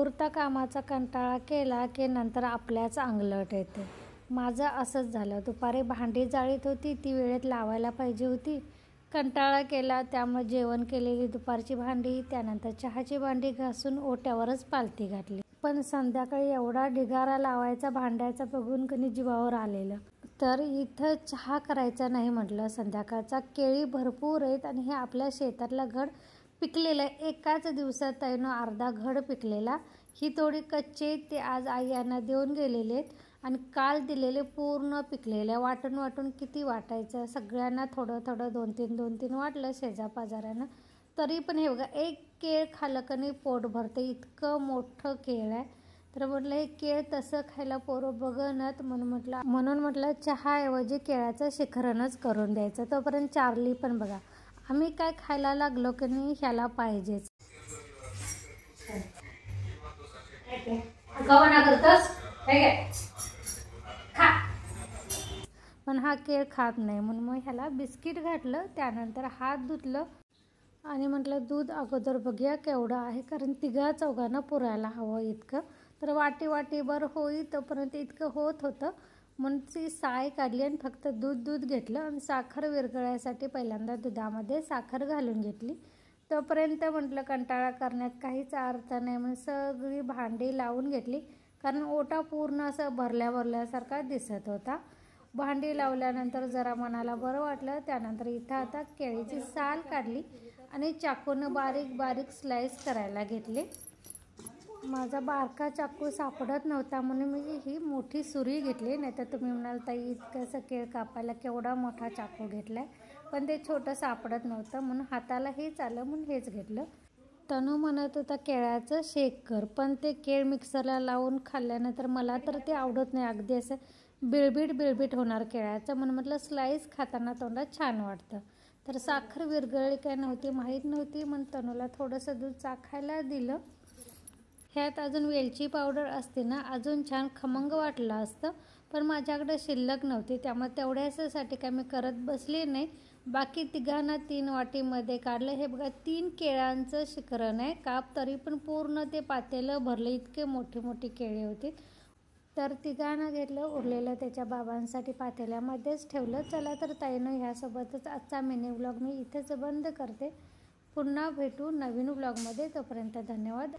नुरता कामाचा कंटाळा केला की नंतर आपल्याच अंगलट येते. माझं असंच झालं. दुपारी भांडी जाळीत होती, ती वेळेत लावायला पाहिजे होती. कंटाळा केला, त्यामुळे जेवण केलेली दुपारची भांडी, त्यानंतर चहाची भांडी घासून ओट्यावरच पालथी घातली. पण संध्याकाळी एवढा ढिगारा लावायचा भांड्याचा बघून कधी जीवावर आलेलं. तर इथं चहा करायचा नाही म्हटलं. संध्याकाळचा केळी भरपूर आहेत आणि हे आपल्या शेतातला घड पिकलेला आहे. एकाच दिवसात ताईनं अर्धा घड पिकलेला. ही थोडी कच्चे, ते आज आई यांना देऊन गेलेले आहेत आणि काल दिलेले पूर्ण पिकलेले. वाटून वाटून किती वाटायचं, सगळ्यांना थोडं थोडं 2-3 वाटलं शेजापाजाऱ्यांना. तरी पण हे बघा, एक केळ खाल्लं का नाही पोट भरते, इतकं मोठं केळ आहे. तर म्हटलं हे केळ तसं खायला पोरं बघणत, म्हणून म्हटलं चहाऐवजी केळाचं शिखरणच करून द्यायचं. तोपर्यंत चार्ली पण बघा, आम्ही काय खायला लागलो की नाही ह्याला पाहिजेच. पण हा केळ खात नाही, म्हणून मग ह्याला बिस्किट घातलं. त्यानंतर हात धुतलं आणि म्हटलं दूध अगोदर बघूया केवढं आहे, कारण 3-4 पुरायला हवं इतकं. तर वाटी होईल तोपर्यंत इतकं होत होतं. म्हणून ती साय काढली आणि फक्त दूध घेतलं आणि साखर विरघळण्यासाठी पहिल्यांदा दुधामध्ये साखर घालून घेतली. तोपर्यंत म्हटलं कंटाळा करण्यात काहीच अर्थ नाही, म्हणून सगळी भांडी लावून घेतली. कारण ओटा पूर्ण असं भरल्यासारखा दिसत होता. भांडी लावल्यानंतर जरा मनाला बरं वाटलं. त्यानंतर इथं आता केळीची साल काढली आणि चाकूनं बारीक स्लाईस करायला घेतले. माझा बारका चाकू सापडत नव्हता म्हणून मी ही मोठी सुरी घेतली. नाहीतर तुम्ही म्हणाल ताई इतकंसं केळ कापायला केवढा मोठा चाकू घेतला आहे, पण ते छोटं सापडत नव्हतं म्हणून हाताला हेच आलं म्हणून हेच घेतलं. तनू म्हणत होता केळ्याचं शेक कर, पण ते केळ मिक्सरला लावून खाल्ल्यानंतर मला तर ते आवडत नाही. अगदी असं बिळबिट होणार केळ्याचं, म्हणून म्हटलं स्लाईस खाताना तोंडात छान वाटतं. तर साखर विरघळली काय नव्हती, माहीत नव्हती, म्हणून तनूला थोडंसं दूध चाखायला दिलं. ह्यात अजून वेलची पावडर असते ना, अजून छान खमंग वाटलं असतं, पण माझ्याकडे शिल्लक नव्हती, त्यामुळे तेवढ्यासाठी काय मी करत बसले नाही. बाकी 3 वाटीमध्ये काढलं. हे बघा 3 केळ्यांचं शिखरण आहे काप, तरी पण पूर्ण ते पातेलं भरलं, इतके मोठी केळी होती. तर 3 घेतलं, उरलेलं त्याच्या बाबांसाठी पातेल्यामध्येच ठेवलं. चला तर ताईनं ह्यासोबतच आजचा मिनी व्लॉग मी इथेच बंद करते. पुन्हा भेटू नवीन व्लॉगमध्ये. तोपर्यंत धन्यवाद.